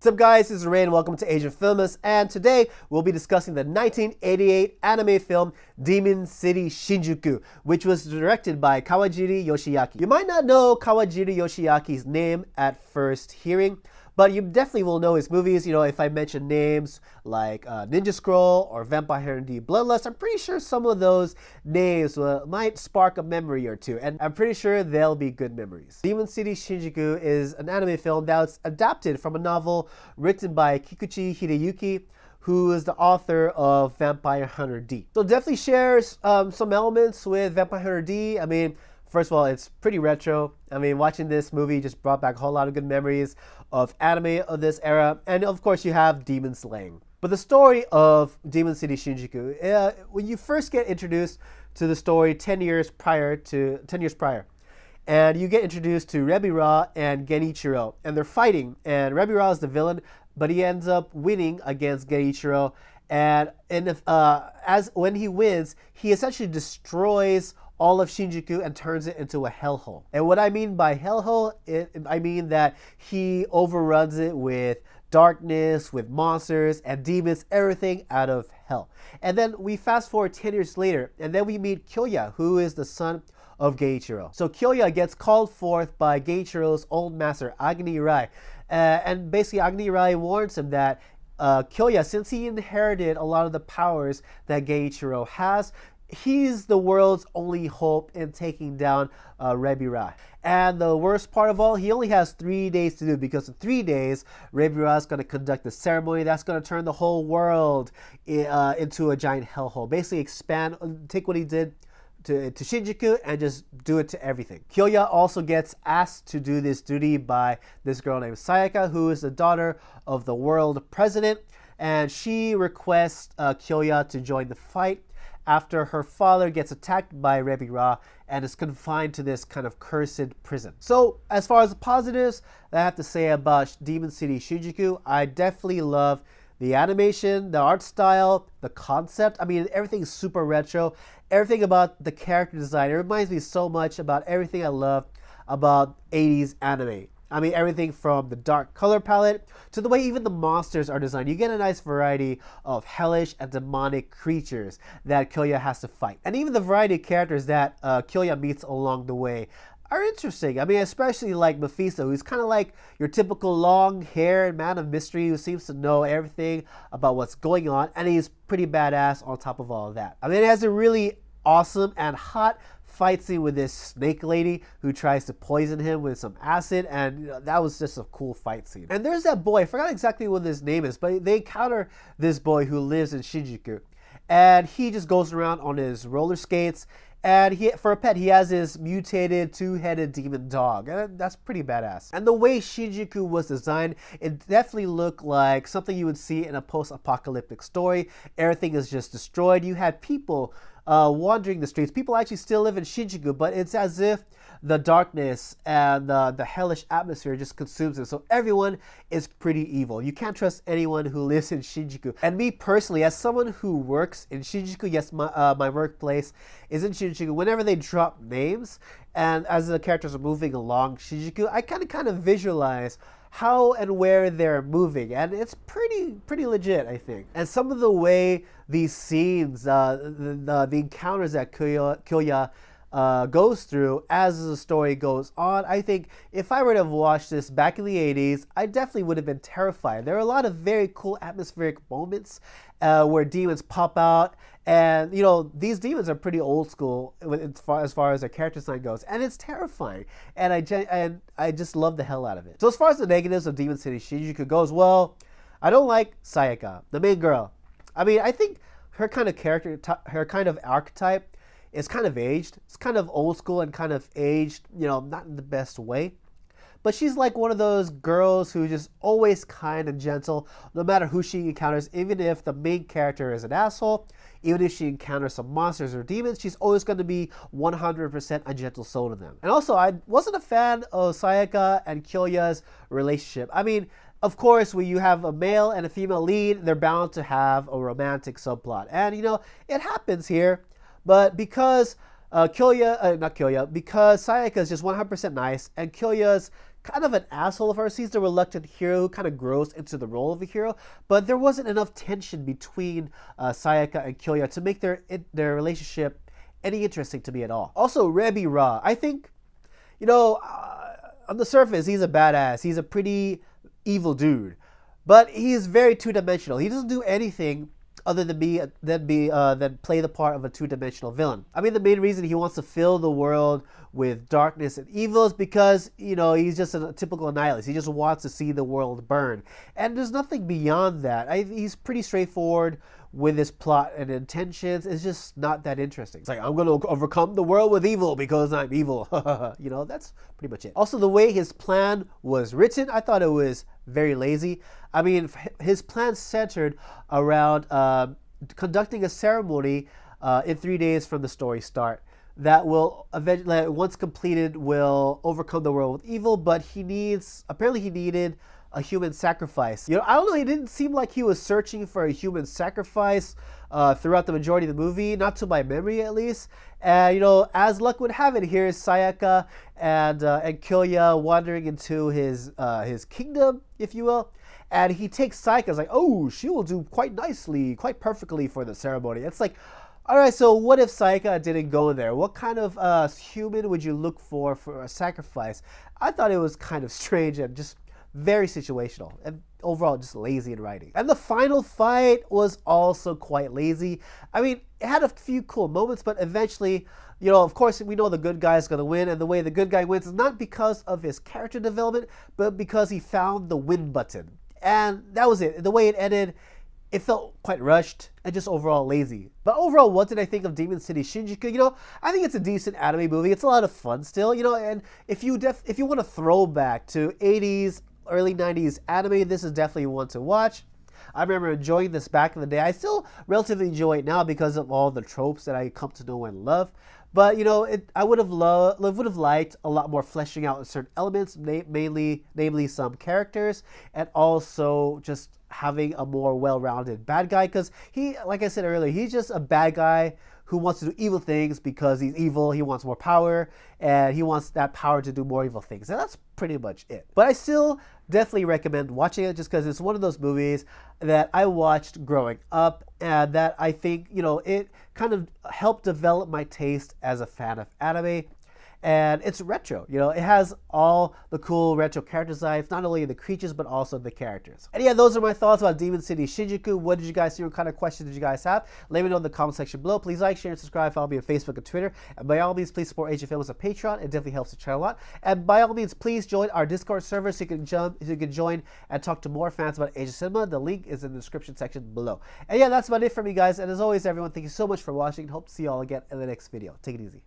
What's up guys, this is Ray and welcome to Asian Filmist, and today we'll be discussing the 1988 anime film Demon City Shinjuku, which was directed by Kawajiri Yoshiaki. You might not know Kawajiri Yoshiaki's name at first hearing, but you definitely will know his movies. If I mention names like Ninja Scroll or Vampire Hunter D Bloodlust, I'm pretty sure some of those names might spark a memory or two, and I'm pretty sure they'll be good memories. Demon City Shinjuku is an anime film that's adapted from a novel written by Kikuchi Hideyuki, who is the author of Vampire Hunter D. So definitely shares some elements with Vampire Hunter D. First of all, it's pretty retro. Watching this movie just brought back a whole lot of good memories of anime of this era. And of course, you have demon slaying. But the story of Demon City Shinjuku, when you first get introduced to the story 10 years prior, and you get introduced to Rebira and Genichiro, and they're fighting. And Rebira is the villain, but he ends up winning against Genichiro. And when he wins, he essentially destroys all of Shinjuku and turns it into a hellhole. And what I mean by hellhole, I mean that he overruns it with darkness, with monsters and demons, everything out of hell. And then we fast forward 10 years later, and then we meet Kyoya, who is the son of Geiichiro. So Kyoya gets called forth by Geiichiro's old master, Agni Rai. And basically Agni Rai warns him that Kyoya, since he inherited a lot of the powers that Geiichiro has, he's the world's only hope in taking down Rebira. And the worst part of all, he only has 3 days to do, because in 3 days, Rebira is going to conduct a ceremony that's going to turn the whole world into a giant hellhole. Basically expand, take what he did to Shinjuku and just do it to everything. Kyoya also gets asked to do this duty by this girl named Sayaka, who is the daughter of the world president. And she requests Kyoya to join the fight after her father gets attacked by Rebira and is confined to this kind of cursed prison. So as far as the positives that I have to say about Demon City Shinjuku, I definitely love the animation, the art style, the concept. Everything is super retro. Everything about the character design, it reminds me so much about everything I love about 80s anime. Everything from the dark color palette to the way even the monsters are designed. You get a nice variety of hellish and demonic creatures that Kyoya has to fight. And even the variety of characters that Kyoya meets along the way are interesting. Especially like Mephisto, who's kind of like your typical long-haired man of mystery who seems to know everything about what's going on, and he's pretty badass on top of all of that. It has a really awesome and hot fight scene with this snake lady who tries to poison him with some acid, and that was just a cool fight scene. And there's that boy, I forgot exactly what his name is, but they encounter this boy who lives in Shinjuku, and he just goes around on his roller skates, and for a pet, he has this mutated two-headed demon dog, and that's pretty badass. And the way Shinjuku was designed, it definitely looked like something you would see in a post-apocalyptic story. Everything is just destroyed. You had people wandering the streets. People actually still live in Shinjuku, but it's as if the darkness and the hellish atmosphere just consumes it. So everyone is pretty evil. You can't trust anyone who lives in Shinjuku. And me personally, as someone who works in Shinjuku, yes, my workplace is in Shinjuku, whenever they drop names and as the characters are moving along Shinjuku, I kind of visualize how and where they're moving, and it's pretty legit, I think. And some of the way these scenes, the encounters that Kyoya goes through as the story goes on, I think if I were to have watched this back in the 80s, I definitely would have been terrified. There are a lot of very cool atmospheric moments where demons pop out, and these demons are pretty old school as far as their character design goes, and it's terrifying, and I just love the hell out of it. So as far as the negatives of Demon City Shinjuku goes, well, I don't like Sayaka, the main girl. I think her kind of character, her kind of archetype is kind of aged. It's kind of old school and kind of aged, not in the best way. But she's like one of those girls who's just always kind and gentle, no matter who she encounters. Even if the main character is an asshole, even if she encounters some monsters or demons, she's always going to be 100% a gentle soul to them. And also, I wasn't a fan of Sayaka and Kyoya's relationship. Of course, when you have a male and a female lead, they're bound to have a romantic subplot. And, it happens here. But because because Sayaka is just 100% nice, and Kyoya's kind of an asshole of first. He's the reluctant hero who kind of grows into the role of a hero, but there wasn't enough tension between Sayaka and Kyoya to make their relationship any interesting to me at all. Also, Rebi Ra, I think, you know, on the surface, he's a badass. He's a pretty evil dude, but he is very two-dimensional. He doesn't do anything other than play the part of a two-dimensional villain. I mean, the main reason he wants to fill the world with darkness and evil is because, you know, he's just a typical nihilist. He just wants to see the world burn. And there's nothing beyond that. He's pretty straightforward with his plot and intentions. It's just not that interesting. It's like, I'm going to overcome the world with evil because I'm evil. You know, that's pretty much it. Also, the way his plan was written, I thought it was very lazy. I mean, his plan centered around conducting a ceremony in 3 days from the story start that will eventually, once completed, will overcome the world with evil, but apparently he needed a human sacrifice. You know, I don't know, it didn't seem like he was searching for a human sacrifice throughout the majority of the movie, not to my memory at least. And, you know, as luck would have it, here's Sayaka and Kyoya wandering into his kingdom, if you will. And he takes Sayaka, like, oh, she will do quite nicely, quite perfectly for the ceremony. It's like, all right, so what if Sayaka didn't go there? What kind of human would you look for a sacrifice? I thought it was kind of strange and just very situational, and overall just lazy in writing. And the final fight was also quite lazy. I mean, it had a few cool moments, but eventually, you know, of course, we know the good guy is going to win, and the way the good guy wins is not because of his character development, but because he found the win button. And that was it. The way it ended, it felt quite rushed and just overall lazy. But overall, what did I think of Demon City Shinjuku? You know, I think it's a decent anime movie. It's a lot of fun still, you know, and if you want a throwback to 80s, early 90s anime, this is definitely one to watch. I remember enjoying this back in the day. I still relatively enjoy it now because of all the tropes that I come to know and love. But, you know, I would have liked a lot more fleshing out certain elements, namely some characters, and also just having a more well-rounded bad guy. Because he, like I said earlier, he's just a bad guy who wants to do evil things because he's evil, he wants more power, and he wants that power to do more evil things. And that's pretty much it. But I still definitely recommend watching it just because it's one of those movies that I watched growing up and that I think, you know, it kind of helped develop my taste as a fan of anime. And it's retro, you know, it has all the cool retro character designs, not only the creatures, but also the characters. And yeah, those are my thoughts about Demon City Shinjuku. What did you guys see? What kind of questions did you guys have? Let me know in the comment section below. Please like, share, and subscribe. Follow me on Facebook and Twitter. And by all means, please support Asian Films on Patreon. It definitely helps the channel a lot. And by all means, please join our Discord server so you can join and talk to more fans about Asian cinema. The link is in the description section below. And yeah, that's about it for me, guys. And as always, everyone, thank you so much for watching. Hope to see you all again in the next video. Take it easy.